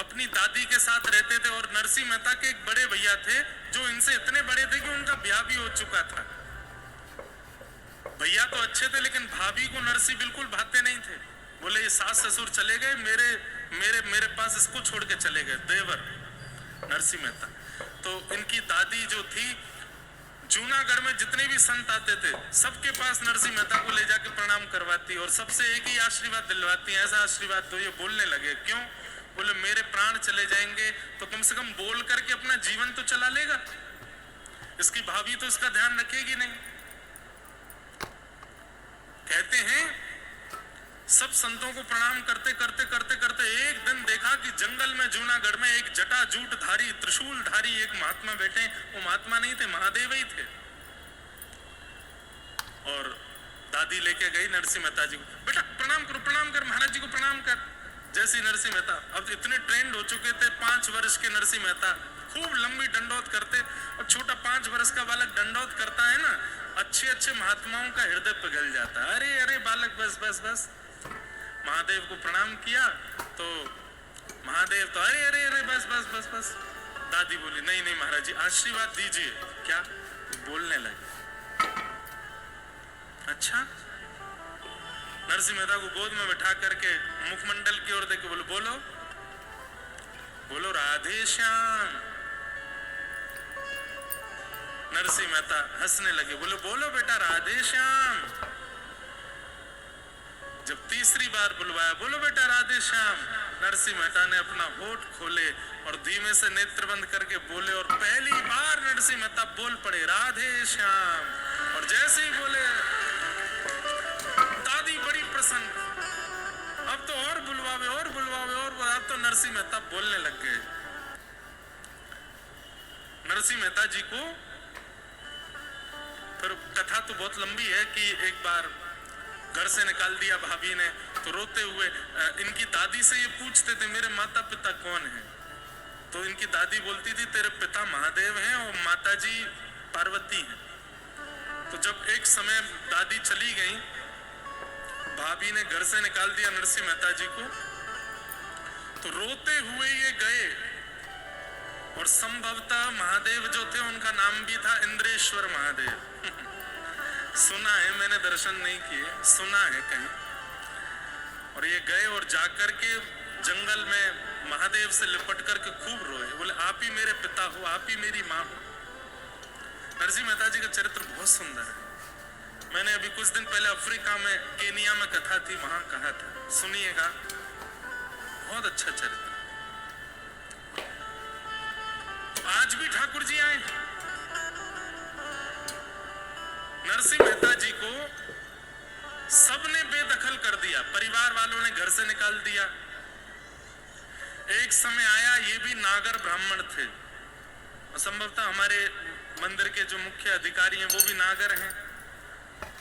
अपनी दादी के साथ रहते थे और नरसिंह मेहता के एक बड़े भैया थे जो इनसे इतने बड़े थे कि उनका ब्याह भी हो चुका था। भैया तो अच्छे थे लेकिन भाभी को नरसिंह बिल्कुल भाते नहीं थे। बोले ये सास ससुर चले गए, मेरे मेरे मेरे पास इसको छोड़ के चले गए देवर नरसिंह मेहता। तो इनकी दादी जो थी, जूनागढ़ में जितने भी संत आते थे सबके पास नरसिंह मेहता को ले जाके प्रणाम करवाती और सबसे एक ही आशीर्वाद दिलवाती, ऐसा आशीर्वाद दो। ये बोलने लगे, क्यों? बोले मेरे प्राण चले जाएंगे तो कम से कम बोल करके अपना जीवन तो चला लेगा, इसकी भाभी तो इसका ध्यान रखेगी नहीं। कहते हैं सब संतों को प्रणाम करते करते करते करते एक दिन देखा कि जंगल में जूनागढ़ में एक जटाजूट धारी त्रिशूल धारी एक महात्मा बैठे। वो महात्मा नहीं थे, महादेव ही थे। और दादी लेके गई नरसिंह मेहता जी को, बेटा प्रणाम करो, प्रणाम कर, महाराज जी को प्रणाम कर। जैसे नरसिंह मेहता अब इतने ट्रेंड हो चुके थे, 5 वर्ष के नरसिंह मेहता खूब लंबी दंडौत करते। और छोटा 5 वर्ष का बालक दंडौत करता है ना, अच्छे अच्छे महात्माओं का हृदय पिघल जाता है। अरे अरे बालक बस बस बस। महादेव को प्रणाम किया तो महादेव तो अरे अरे अरे बस बस बस बस। दादी बोली नहीं नहीं महाराज जी आशीर्वाद दीजिए। क्या? बोलने लगे। अच्छा। नरसिंह मेहता को गोद में बैठा करके मुखमंडल की ओर देखे बोलो बोलो बोलो राधे श्याम। नरसिंह मेहता हंसने लगे, बोले बोलो बेटा राधे श्याम। जब तीसरी बार बुलवाया, बोलो बेटा राधे श्याम, नरसिंह मेहता ने अपना होठ खोले और धीमे से नेत्र बंद करके बोले और पहली बार नरसिंह मेहता बोल पड़े राधे श्याम। और जैसे ही बोले दादी बड़ी प्रसन्न, अब तो और बुलवावे और बुलवावे और अब तो नरसिंह मेहता बोलने लग गए। नरसिंह मेहता जी को फिर कथा तो बहुत लंबी है कि एक बार घर से निकाल दिया भाभी ने, तो रोते हुए इनकी दादी से ये पूछते थे मेरे माता पिता कौन हैं? तो इनकी दादी बोलती थी तेरे पिता महादेव हैं और माताजी पार्वती हैं। तो जब एक समय दादी चली गई, भाभी ने घर से निकाल दिया नरसिंह मेहता जी को, तो रोते हुए ये गए और संभवतः महादेव जो थे उनका नाम भी था इंद्रेश्वर महादेव। सुना है, मैंने दर्शन नहीं किए, सुना है कहीं। और ये गए और जाकर के जंगल में महादेव से लिपट करके खूब रोए, बोले आप ही मेरे पिता हो, आप ही मेरी माँ हो। नरसिंह मेहता जी का चरित्र बहुत सुंदर है। मैंने अभी कुछ दिन पहले अफ्रीका में केनिया में कथा थी, वहां कहा था, सुनिएगा, बहुत अच्छा चरित्र। तो आज भी ठाकुर जी आए। नरसिंह मेहता जी को सबने बेदखल कर दिया, परिवार वालों ने घर से निकाल दिया। एक समय आया, ये भी नागर ब्राह्मण थे, संभवतः हमारे मंदिर के जो मुख्य अधिकारी हैं वो भी नागर हैं।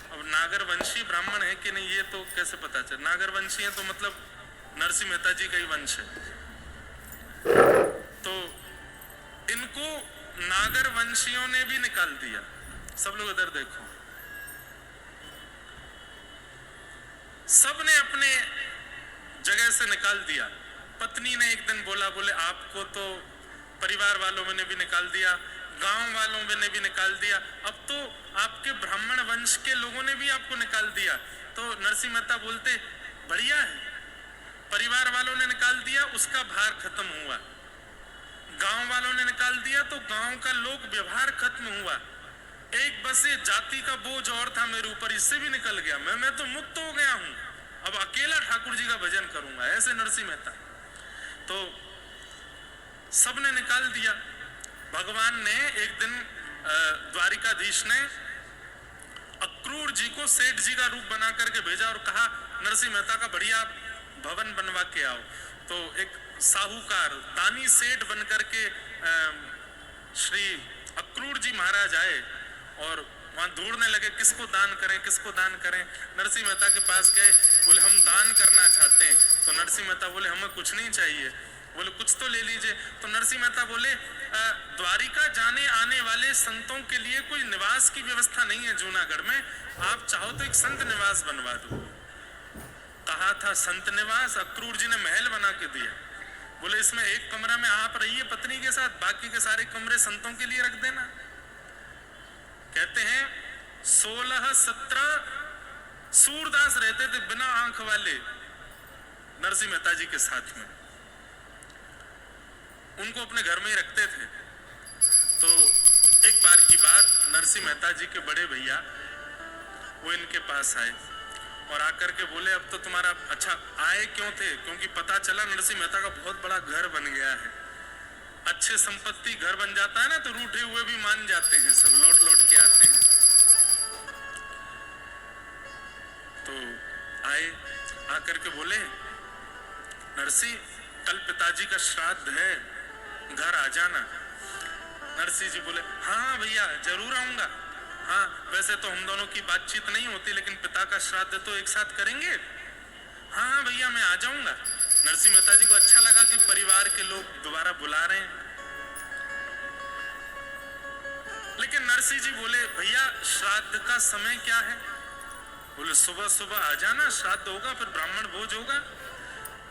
अब नागर वंशी ब्राह्मण है कि नहीं ये तो कैसे पता चले? नागर वंशी है तो मतलब नरसिंह मेहता जी का ही वंश है। तो इनको नागर वंशियों ने भी निकाल दिया। सब लोग इधर देखो, सबने अपने जगह से निकाल दिया। पत्नी ने एक दिन बोला, बोले आपको तो परिवार वालों ने भी निकाल दिया, गांव वालों ने भी निकाल दिया, अब तो आपके ब्राह्मण वंश के लोगों ने भी आपको निकाल दिया। तो नरसिंह मेहता बोलते बढ़िया है, परिवार वालों ने निकाल दिया, उसका भार खत्म हुआ। गांव वालों ने निकाल दिया तो गांव का लोक व्यवहार खत्म हुआ। एक बस ये जाति का बोझ और था मेरे ऊपर, इससे भी निकल गया। मैं तो मुक्त हो गया हूं, अब अकेला ठाकुर जी का भजन करूंगा, ऐसे नरसिंह मेहता। तो सबने निकाल दिया। भगवान ने एक दिन द्वारिकाधीश ने अक्रूर जी को सेठ जी का रूप बना करके भेजा और कहा नरसिंह मेहता का बढ़िया भवन बनवा के आओ। तो एक साहूकार दानी सेठ बन करके श्री अक्रूर जी महाराज आए और वहां ढूंढने लगे किसको दान करें, किसको दान करें। नरसिंह मेहता के पास गए, बोले हम दान करना चाहते हैं। तो नरसिंह मेहता बोले हमें कुछ नहीं चाहिए, बोले कुछ तो ले लीजिए। तो नरसिंह मेहता बोले द्वारिका जाने आने वाले संतों के लिए कोई निवास की व्यवस्था नहीं है जूनागढ़ में, आप चाहो तो एक संत निवास बनवा दो। कहा था संत निवास, अक्रूर जी ने महल बना के दिया। बोले इसमें एक कमरा में आप रहिए पत्नी के साथ, बाकी के सारे कमरे संतों के लिए रख देना। कहते हैं 16-17 सूरदास रहते थे बिना आंख वाले नरसिंह मेहता जी के साथ में, उनको अपने घर में ही रखते थे। तो एक बार की बात, नरसिंह मेहता जी के बड़े भैया वो इनके पास आए और आकर के बोले अब तो तुम्हारा, अच्छा आए क्यों थे, क्योंकि पता चला नरसिंह मेहता का बहुत बड़ा घर बन गया है। अच्छे संपत्ति घर बन जाता है ना तो रूठे हुए भी मान जाते हैं, सब लौट लौट के आते हैं। तो आए, आकर के बोले नरसिंह कल पिताजी का श्राद्ध है, घर आ जाना। नरसिंह जी बोले हाँ भैया जरूर आऊंगा। हाँ वैसे तो हम दोनों की बातचीत नहीं होती, लेकिन पिता का श्राद्ध तो एक साथ करेंगे। हाँ भैया मैं आ जाऊंगा। नरसिंह मेहता जी को अच्छा लगा कि परिवार के लोग दोबारा बुला रहे हैं। लेकिन नरसिंह जी बोले भैया श्राद्ध का समय क्या है? बोले सुबह सुबह आ जाना, श्राद्ध होगा फिर ब्राह्मण भोज होगा।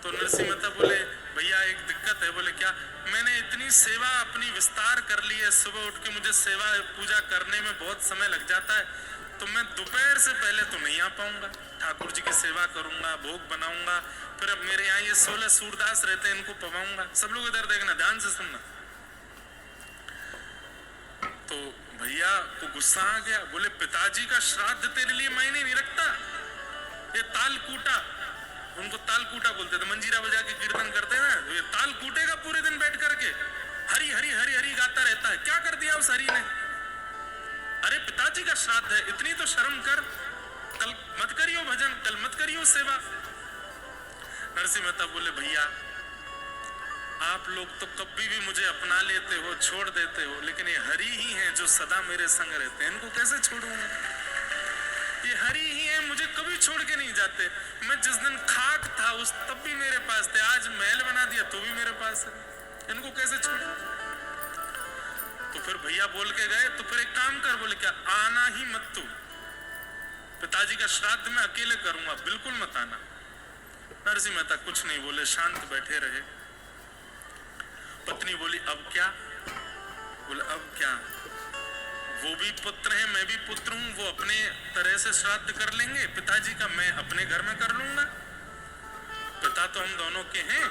तो नरसिंह मेहता बोले भैया एक दिक्कत है। बोले क्या? मैंने इतनी सेवा अपनी विस्तार कर ली है, सुबह उठ के मुझे सेवा पूजा करने में बहुत समय लग जाता है, तो मैं दोपहर से पहले तो नहीं आ पाऊंगा। ठाकुर जी की सेवा करूंगा, भोग बनाऊंगा, फिर अब मेरे यहाँ ये 16 सूरदास रहते हैं, इनको पवाऊंगा। सब लोग इधर देखना, ध्यान से सुनना। तो भैया को गुस्सा आ गया। बोले पिताजी का श्राद्ध तेरे लिए मायने नहीं रखता? ये तालकूटा, उनको तालकूटा बोलते थे, मंजीरा बजा के कीर्तन करते हैं ना, ये ताल कूटेगा पूरे दिन बैठ करके, हरी हरी हरी हरी गाता रहता है। क्या कर दिया उस हरी ने? अरे पिताजी का श्राद्ध है, इतनी तो शर्म कर, कल मत करियो भजन, कल मत करियो सेवा। नरसिंह मेहता बोले भैया आप लोग तो कभी भी मुझे अपना लेते हो, छोड़ देते हो, लेकिन ये हरि ही हैं जो सदा मेरे संग रहते हैं, इनको कैसे छोड़ूंगा? ये हरि ही हैं, मुझे कभी छोड़ के नहीं जाते। मैं जिस दिन खाक था उस तब भी मेरे पास थे, आज महल बना दिया तो भी मेरे पास है, इनको कैसे छोड़ूं? तो फिर भैया बोल के गए, तो फिर एक काम कर, बोले क्या आना ही मत तू, पिताजी का श्राद्ध मैं अकेले करूंगा, बिल्कुल मत आना। नरसिंह मेहता कुछ नहीं बोले, शांत बैठे रहे। पत्नी बोली अब क्या? बोले अब क्या, वो भी पुत्र है, मैं भी पुत्र हूं, वो अपने तरह से श्राद्ध कर लेंगे पिताजी का, मैं अपने घर में कर लूंगा, पिता तो हम दोनों के हैं।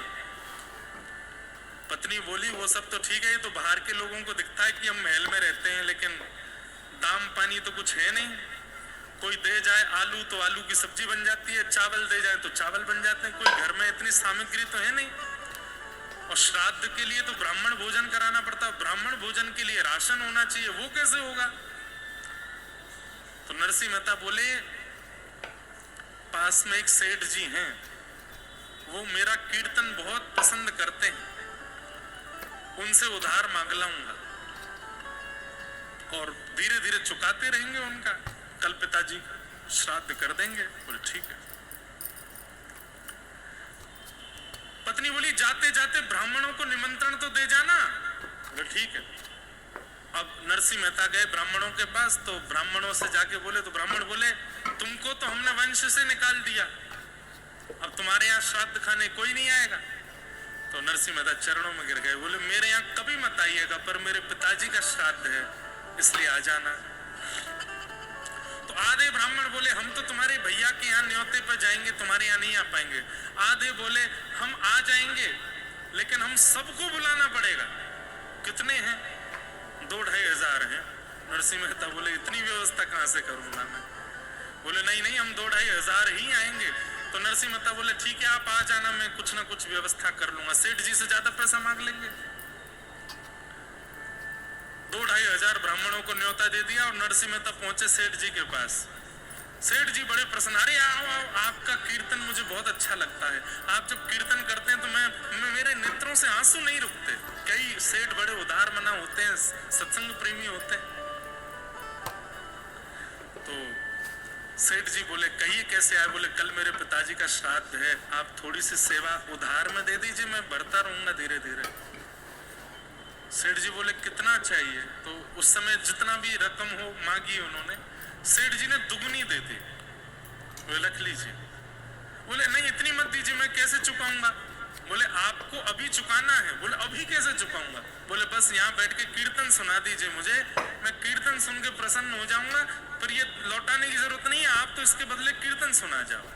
पत्नी बोली वो सब तो ठीक है, ये तो बाहर के लोगों को दिखता है कि हम महल में रहते हैं, लेकिन दाम पानी तो कुछ है नहीं। कोई दे जाए आलू तो आलू की सब्जी बन जाती है, चावल दे जाए तो चावल बन जाते हैं, कोई घर में इतनी सामग्री तो है नहीं। और श्राद्ध के लिए तो ब्राह्मण भोजन कराना पड़ता, ब्राह्मण भोजन के लिए राशन होना चाहिए, वो कैसे होगा? तो नरसिंह मेहता बोले पास में एक सेठ जी हैं, वो मेरा कीर्तन बहुत पसंद करते हैं, उनसे उधार मांग लाऊंगा और धीरे धीरे चुकाते रहेंगे उनका, कल पिताजी श्राद्ध कर देंगे। बोले ठीक है। पत्नी बोली जाते जाते ब्राह्मणों को निमंत्रण तो दे जाना। बोले ठीक है। अब नरसिंह मेहता गए ब्राह्मणों के पास, तो ब्राह्मणों से जाके बोले, तो ब्राह्मण बोले तुमको तो हमने वंश से निकाल दिया, अब तुम्हारे यहाँ श्राद्ध खाने कोई नहीं आएगा। तो नरसिंह मेहता चरणों में गिर गए, बोले मेरे यहाँ कभी मत आइएगा, पर मेरे पिताजी का श्राद्ध है इसलिए आ जाना। तो आधे ब्राह्मण बोले हम तो तुम्हारे भैया के यहाँ न्योते पर जाएंगे, तुम्हारे यहाँ नहीं आ पाएंगे। आधे बोले हम आ जाएंगे लेकिन हम सबको बुलाना पड़ेगा। कितने हैं? 2-2.5 हजार हैं। नरसिंह मेहता बोले इतनी व्यवस्था कहाँ से करूंगा मैं? बोले नहीं नहीं हम 2-2.5 हजार ही आएंगे। तो नरसिंह मेहता बोले ठीक है आप आ जाना, मैं कुछ ना कुछ व्यवस्था कर लूंगा, सेठ जी से ज्यादा पैसा मांग लेंगे। 2-2.5 हजार ब्राह्मणों को न्योता दे दिया और नरसिंह मेहता पहुंचे सेठ जी के पास। सेठ जी बड़े प्रसन्न, अरे आओ आओ, आपका कीर्तन मुझे बहुत अच्छा लगता है, आप जब कीर्तन करते हैं तो मैं मेरे नेत्रों से आंसू नहीं रुकते। कई सेठ बड़े उदार मना होते हैं, सत्संग प्रेमी होते हैं। तो सेठ जी बोले कहिए कैसे आए? बोले कल मेरे पिताजी का श्राद्ध है, आप थोड़ी सी सेवा उधार में दे दीजिए, मैं बढ़ता रहूंगा धीरे धीरे। सेठ जी बोले कितना चाहिए? तो उस समय जितना भी रकम हो मांगी उन्होंने, सेठ जी ने दुगनी दे दी। वो रख लीजिए। बोले नहीं इतनी मत दीजिए, मैं कैसे चुकाऊंगा? बोले आपको अभी चुकाना है। बोले अभी कैसे चुकाऊंगा? बोले बस यहाँ बैठ के कीर्तन सुना दीजिए मुझे, मैं कीर्तन सुन के प्रसन्न हो जाऊंगा, फिर ये लौटाने की जरूरत नहीं है, आप तो इसके बदले कीर्तन सुना जाओ।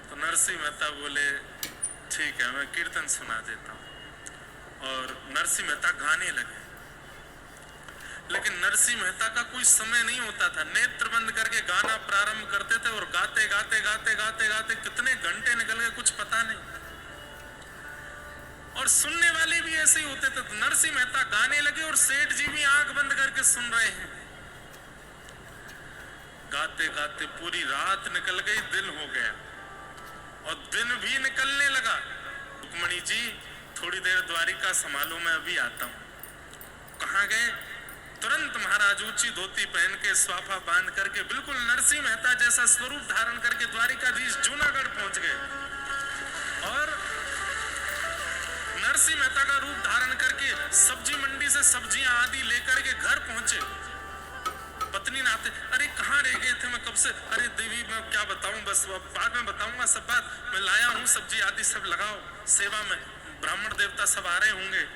तो नरसिंह मेहता बोले ठीक है, मैं कीर्तन सुना देता हूँ। और नरसिंह मेहता गाने लगे। लेकिन नरसिंह मेहता का कोई समय नहीं होता था, नेत्र बंद करके गाना प्रारंभ करते थे और गाते गाते गाते गाते गाते कितने घंटे निकल गए कुछ पता नहीं। और सुनने वाले भी ऐसे ही होते थे। तो नरसिंह मेहता गाने लगे और सेठ जी भी आंख बंद करके सुन रहे हैं। गाते गाते पूरी रात निकल गई, दिन हो गया और दिन भी निकलने लगा। रुक्मणी जी थोड़ी देर द्वारिका संभालो, मैं अभी आता हूं। कहां गए? तुरंत महाराज ऊंची धोती पहन के स्वाफा बांध करके बिल्कुल नरसिंह मेहता जैसा स्वरूप धारण करके द्वारिकाधीश जूनागढ़ पहुंच गए। और नरसिंह मेहता का रूप धारण करके सब्जी मंडी से सब्जियां आदि लेकर के घर पहुंचे। पत्नी ने आते, अरे कहाँ रह गए थे, मैं कब से, अरे देवी मैं क्या बताऊं, बस बाद में बताऊंगा सब बात, मैं लाया हूं सब्जी आदि सब लगाओ सेवा में, ब्राह्मण देवता सब आ रहे होंगे।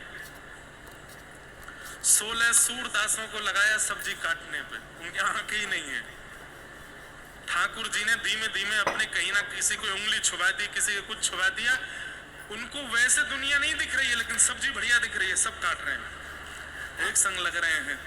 16 सूरदासों को लगाया सब्जी काटने पे, उनके आंखें ही नहीं है। ठाकुर जी ने धीमे धीमे अपने कहीं ना किसी को उंगली छुपा दी, किसी को कुछ छुपा दिया। उनको वैसे दुनिया नहीं दिख रही है लेकिन सब्जी बढ़िया दिख रही है, सब काट रहे हैं, एक संग लग रहे हैं।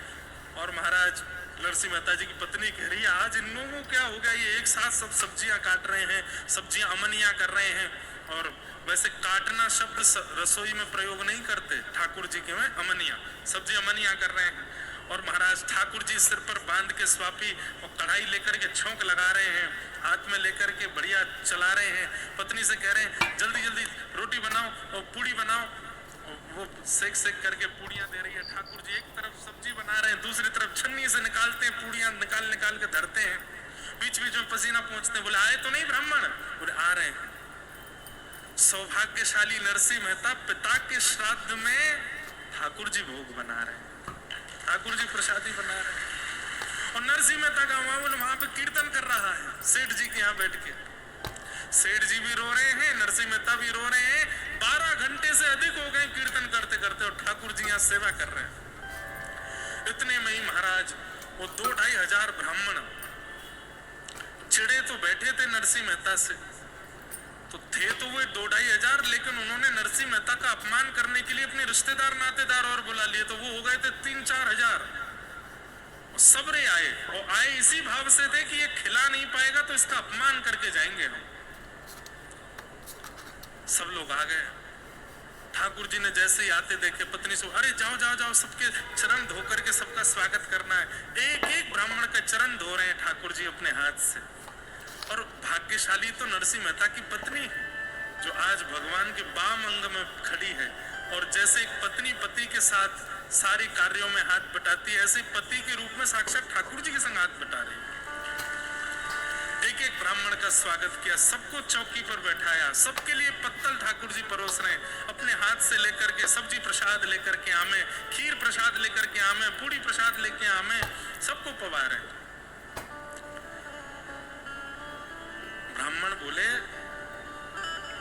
और महाराज नरसिंह मेहता जी की पत्नी कह रही है आज इन लोगों को क्या हो गया, ये एक साथ सब सब्जियां काट रहे हैं, सब्जियां अमनिया कर रहे हैं। और वैसे काटना शब्द रसोई में प्रयोग नहीं करते, ठाकुर जी के में अमनिया, सब्जी अमनिया कर रहे हैं। और महाराज ठाकुर जी सिर पर बांध के स्वापी और कढ़ाई लेकर के छौंक लगा रहे हैं, हाथ में लेकर के बढ़िया चला रहे हैं। पत्नी से कह रहे हैं जल्दी जल्दी रोटी बनाओ और पूड़ी बनाओ। वो सेक सेक करके पूड़ियां दे रही है। ठाकुर जी एक तरफ सब्जी बना रहे हैं, दूसरी तरफ छन्नी से निकालते हैं, पूड़ियां निकाल निकाल के धरते हैं। बीच बीच में पसीना पहुंचते हैं। बोले आए तो नहीं ब्राह्मण? बोले आ रहे हैं। सौभाग्यशाली नरसिंह मेहता पिता के श्राद्ध में ठाकुर जी भोग बना रहे हैं, ठाकुर जी प्रसादी बना रहे हैं। और नरसिंह मेहता का वहां पे कीर्तन कर रहा है सेठ जी के यहाँ बैठ के। सेठ जी भी रो रहे हैं, नरसिंह मेहता भी रो रहे हैं। 12 घंटे से अधिक हो गए कीर्तन करते करते और ठाकुर जी यहाँ सेवा कर रहे हैं। इतने में ही महाराज वो 2-2.5 हजार ब्राह्मण चिड़े तो बैठे थे नरसिंह मेहता से, तो थे तो वो 2-2.5 हजार, लेकिन उन्होंने नरसिंह मेहता का अपमान करने के लिए अपने रिश्तेदार नातेदार और बुला लिए, तो वो हो गए थे 3-4 हजार। सबरे आए और आए इसी भाव से थे कि ये खिला नहीं पाएगा तो इसका अपमान करके जाएंगे हम। सब लोग आ गए। ठाकुर जी ने जैसे ही आते देखे पत्नी से, अरे जाओ जाओ जाओ, सबके चरण धो करके सबका स्वागत करना है। एक एक ब्राह्मण का चरण धो रहे हैं ठाकुर जी अपने हाथ से। और भाग्यशाली तो नरसिंह मेहता की पत्नी है जो आज भगवान के वाम अंग में खड़ी है। और जैसे एक पत्नी पति के साथ सारी कार्यों में हाथ बटाती है, ऐसे पति के रूप में साक्षात ठाकुर जी के संग हाथ बटा रही है। एक एक ब्राह्मण का स्वागत किया, सबको चौकी पर बैठाया, सबके लिए पत्तल ठाकुर जी परोस रहे हैं, अपने हाथ से लेकर के सब्जी प्रसाद लेकर के आमे, खीर प्रसाद लेकर के आमे, पूड़ी प्रसाद लेके आमे, सबको पवा रहे हैं। ब्राह्मण बोले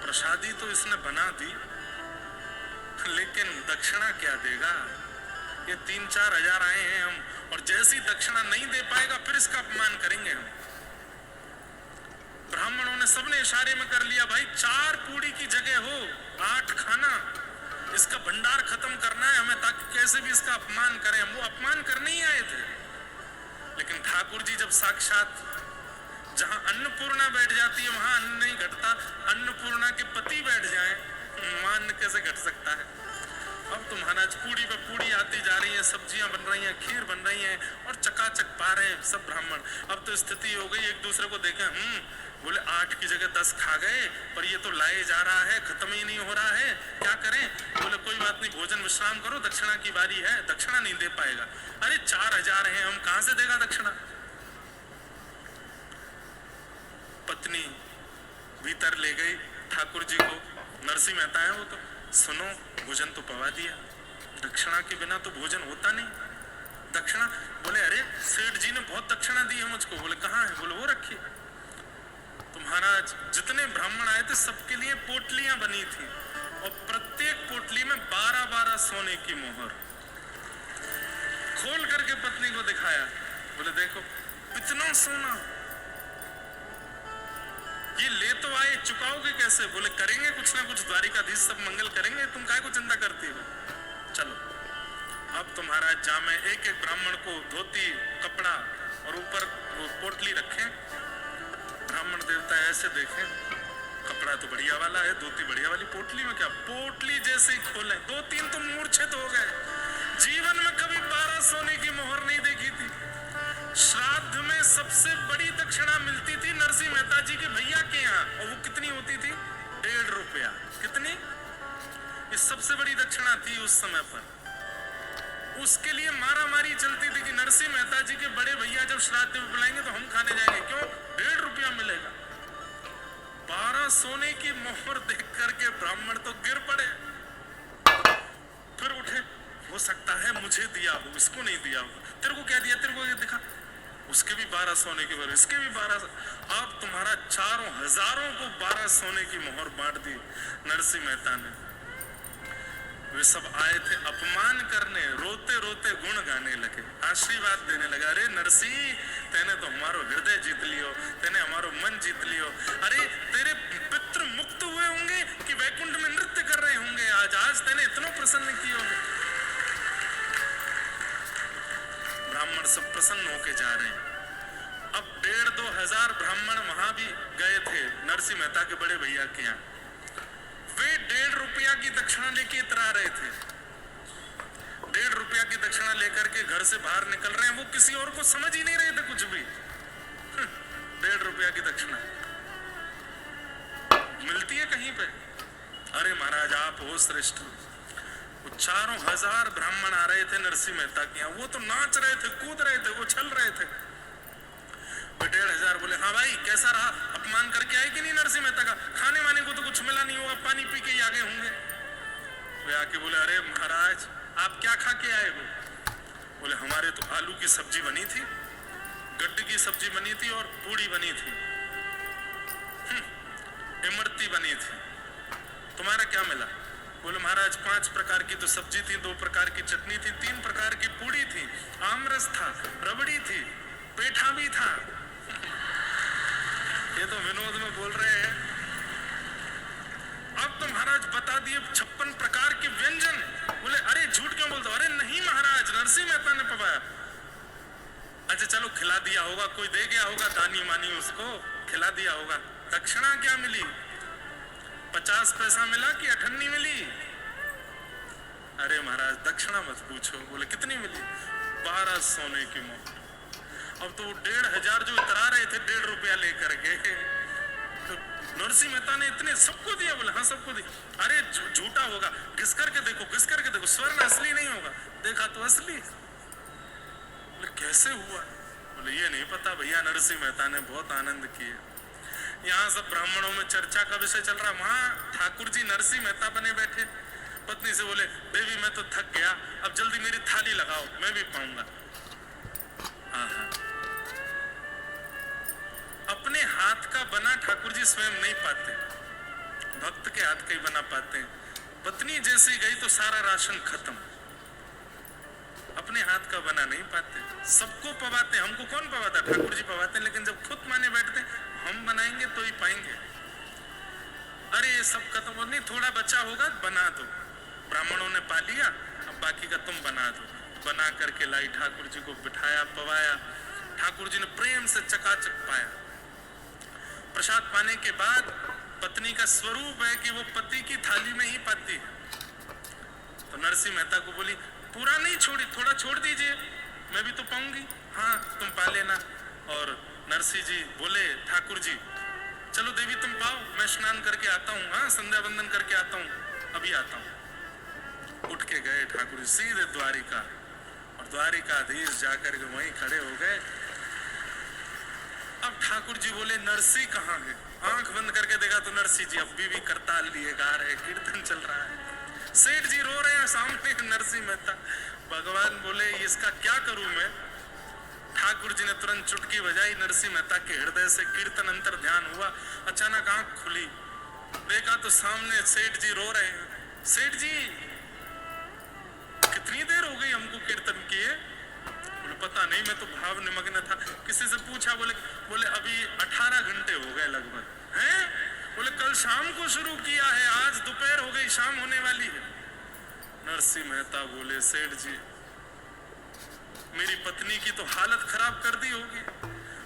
प्रसादी तो इसने बना दी, लेकिन दक्षिणा क्या देगा? ये 3-4 हजार आए हैं हम, और जैसी दक्षिणा नहीं दे पाएगा फिर इसका अपमान करेंगे हम। ब्राह्मणों ने सबने इशारे में कर लिया, भाई 4 पूड़ी की जगह हो 8 खाना, इसका भंडार खत्म करना है हमें, ताकि कैसे भी इसका अपमान करें। वो अपमान करने ही आए थे। लेकिन ठाकुर जी जब साक्षात जहां अन्नपूर्णा बैठ जाती है वहां अन्न नहीं घटता, अन्नपूर्णा के पति बैठ जाए वहां अन्न कैसे घट सकता है? अब तो महाराज पूड़ी पे पूड़ी आती जा रही है, सब्जियां बन रही हैं, खीर बन रही है और चकाचक पा रहे हैं सब ब्राह्मण। अब तो स्थिति हो गई, एक दूसरे को देखें, बोले 8 की जगह 10 खा गए, पर ये तो लाए जा रहा है, खत्म ही नहीं हो रहा है, क्या करें? बोले कोई बात नहीं, भोजन विश्राम करो, दक्षिणा की बारी है, दक्षिणा नहीं दे पाएगा। अरे 4 हजार है, हम कहां से देगा दक्षिणा? पत्नी भीतर ले गई ठाकुर जी को, नरसिंह मेहता है वो तो, सुनो भोजन तो पवा दिया, दक्षिणा के बिना तो भोजन होता नहीं। दक्षिणा? बोले अरे सेठ जी ने बहुत दक्षिणा दी है मुझको। बोले कहाँ है? बोले वो रखी। तो महाराज जितने ब्राह्मण आए थे सबके लिए पोटलियां बनी थी और प्रत्येक पोटली में 12-12 सोने की मोहर। खोल करके पत्नी को दिखाया, बोले देखो इतना सोना, ये ले तो आए, चुकाओगे कैसे? बोले करेंगे कुछ ना कुछ, द्वारिकाधीश सब मंगल करेंगे, तुम काहे को चिंता करती हो? चलो अब तो महाराज जामे एक एक ब्राह्मण को धोती कपड़ा और ऊपर वो पोटली रखें। ब्राह्मण देवता ऐसे देखें, कपड़ा तो बढ़िया वाला है, धोती बढ़िया वाली, पोटली में क्या? पोटली जैसे ही खोले 2-3 तो मूर्छित हो गए। जीवन में कभी 12 सोने की मोहर नहीं देखी थी। श्राद्ध में सबसे बड़ी दक्षिणा मिलती थी नरसिंह मेहता जी के भैया के यहाँ, और वो कितनी होती थी? 1.5 रुपया। कितनी? ये सबसे बड़ी दक्षिणा थी उस समय पर। उसके लिए मारा मारी चलती थी कि नरसिंह मेहता जी के बड़े भैया जब श्राद्ध में बुलाएंगे तो हम खाने जाएंगे, क्यों? 1.5 रुपया मिलेगा। 12 सोने की मोहर देख करके ब्राह्मण तो गिर पड़े, फिर उठे, हो सकता है मुझे दिया हो, इसको नहीं दिया हो। तेरे को क्या दिया? तेरे को ये दिखा, उसके भी 12 सोने की मोहर, इसके भी 12। अब तुम्हारा चारों हजारों को 12 सोने की मोहर बांट दी नरसिंह मेहता ने। वे सब आए थे अपमान करने, रोते रोते गुण गाने लगे, आशीर्वाद देने लगा। अरे नरसिंह, तेने तो हमारो हृदय जीत लियो, तेने हमारो मन जीत लियो। अरे तेरे पितृ मुक्त हुए होंगे कि वैकुंठ में नृत्य कर रहे होंगे आज तेने इतना प्रसन्न किया। ब्राह्मण सब प्रसन्न होके जा रहे हैं। अब 1,500-2 हजार ब्राह्मण वहां भी गए थे नरसिंह मेहता के बड़े भैया के यहाँ। वे 1.5 रुपया की दक्षिणा लेके इतरा रहे थे। 1.5 रुपया की दक्षिणा लेकर के घर से बाहर निकल रहे हैं। वो किसी और को समझ ही नहीं रहे थे कुछ भी। 1.5 रुपया की दक्षिणा मिलती है कहीं पे? अरे महाराज आप हो श्रेष्ठ। वो चारों हजार ब्राह्मण आ रहे थे नरसिंह मेहता के यहाँ, वो तो नाच रहे थे, कूद रहे थे, वो चल रहे थे। 1.5 हजार बोले हाँ भाई कैसा रहा, अपमान करके आए कि नहीं नरसिंह मेहता का? खाने वाने को तो कुछ मिला नहीं होगा, पानी पी के ही आगे होंगे। वे आके बोले अरे महाराज आप क्या खा के आए हो? बोले हमारे तो आलू की सब्जी बनी थी, गड्ढे की सब्जी बनी थी और पूड़ी बनी थी, इमरती बनी थी। तुम्हारा क्या मिला? बोले महाराज 5 प्रकार की तो सब्जी थी, 2 प्रकार की चटनी थी, 3 प्रकार की पूड़ी थी, आमरस था, रबड़ी थी, पेठा भी था। ये तो विनोद में बोल रहे हैं। अब तो महाराज बता दिए 56 प्रकार के व्यंजन। बोले अरे झूठ क्यों बोलते हो? अरे नहीं महाराज नरसिंह मेहता ने पवाया। अच्छा चलो खिला दिया होगा, कोई दे गया होगा दानी मानी, उसको खिला दिया होगा। दक्षिणा क्या मिली? 50 पैसा मिला कि 98 मिली? अरे महाराज दक्षिणा मत पूछो। बोले कितनी मिली? 12 सोने की मोहर। अब तो 1.5 हजार जो इतरा रहे थे 1.5 रुपया लेकर के, तो नरसिंह मेहता ने इतने सबको दिया? बोले हाँ सबको दिया। अरे झूठा होगा, घिस करके देखो, घिस करके देखो, स्वर्ण असली नहीं होगा। देखा तो असली। बोले कैसे हुआ? बोले ये नहीं पता भैया, नरसिंह मेहता ने बहुत आनंद किए। यहाँ सब ब्राह्मणों में चर्चा का विषय चल रहा। वहां ठाकुर जी नरसिंह मेहता बने बैठे। पत्नी से बोले देवी मैं तो थक गया, अब जल्दी मेरी थाली लगाओ, मैं भी पाऊंगा। अपने हाथ का बना ठाकुर जी स्वयं नहीं पाते, भक्त के हाथ का ही बना पाते हैं। पत्नी जैसी गई तो सारा राशन खत्म। अपने हाथ का बना नहीं पाते, सबको पवाते। हमको कौन पवाता? ठाकुर जी पवाते। लेकिन जब खुद माने बैठते हम बनाएंगे तो ही पाएंगे। अरे ये सब खत्म नहीं, थोड़ा बचा होगा बना दो। ब्राह्मणों ने पा लिया, अब बाकी का तुम बना दो। बना करके लाई, ठाकुर जी को बिठाया, पवाया। ठाकुर जी ने प्रेम से चकाचक पाया। प्रसाद पाने के बाद पत्नी का स्वरूप है कि वो पति की थाली में ही पाती है। तो नरसिंह मेहता को बोली पूरा नहीं छोड़ी, थोड़ा छोड़ दीजिए, मैं भी तो पाऊंगी। हाँ तुम पा लेना। और नरसिंह जी बोले ठाकुर जी चलो देवी तुम पाओ, मैं स्नान करके आता हूँ, हाँ संध्या वंदन करके आता हूँ, अभी आता हूँ। उठ के गए ठाकुर जी सीधे द्वारिका, और द्वारिकाधीश जाकर के वहीं खड़े हो गए। अब ठाकुर जी बोले नरसिंह कहाँ है? आंख बंद करके देखा तो नरसिंह जी अभी भी करताल लिए गा रहे, कीर्तन चल रहा है। सेठ जी रो रहे हैं सामने, नरसिंह मेहता। भगवान बोले इसका क्या करूं मैं? ठाकुर जी ने तुरंत चुटकी बजाई, नरसिंह मेहता के हृदय से कीर्तन अंतर ध्यान हुआ। अचानक आंख खुली, देखा तो सामने सेठ जी रो रहे हैं। सेठ जी, कितनी देर हो गई हमको कीर्तन किए? बोले पता नहीं, मैं तो भाव निमग्न था। किसी से पूछा, बोले अभी 18 घंटे हो गए लगभग। हैं? बोले कल शाम को शुरू किया है, आज दोपहर हो गई, शाम होने वाली है। नरसिंह मेहता बोले सेठ जी, मेरी पत्नी की तो हालत खराब कर दी होगी।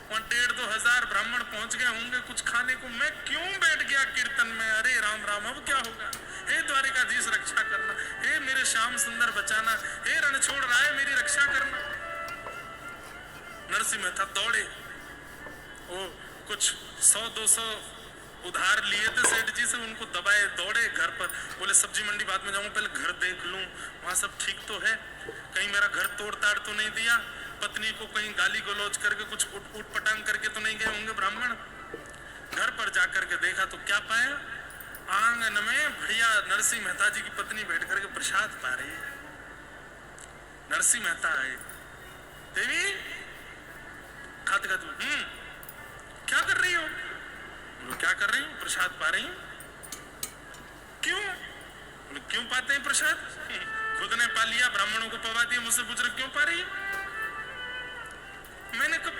वहां 1,500-2 हजार ब्राह्मण पहुंच गए होंगे कुछ खाने को, मैं क्यों बैठ गया कीर्तन में? अरे राम राम, अब क्या होगा? हे द्वारिकाधीश रक्षा करना, हे मेरे श्याम सुंदर बचाना, हे रणछोड़ राय मेरी रक्षा करना। नरसिंह मेहता दौड़े, वो कुछ 100-200 उधार लिए थे सेठ जी से, उनको दबाए दौड़े घर पर। बोले सब्जी मंडी बाद में जाऊं, पहले घर देख लूं वहां सब ठीक तो है, कहीं मेरा घर तोड़ ताड़ तो नहीं दिया, पत्नी को कहीं गाली गलौज करके कुछ उठ पटांग करके तो नहीं गए होंगे ब्राह्मण। घर पर जाकर के देखा तो क्या पाया, आंगन में भैया नरसिंह मेहता जी की पत्नी बैठ करके प्रसाद पा रही है। नरसिंह मेहता आए, देवी खाते खाते, क्या कर रही हो? बोलो क्या कर रही हूँ? प्रसाद पा रही हूँ। क्यों? बोले क्यों पाते हैं प्रसाद? खुद ने पा लिया, ब्राह्मणों को पवा दिया, मुझसे पूछ रहे क्यों पा रही है? मैंने कब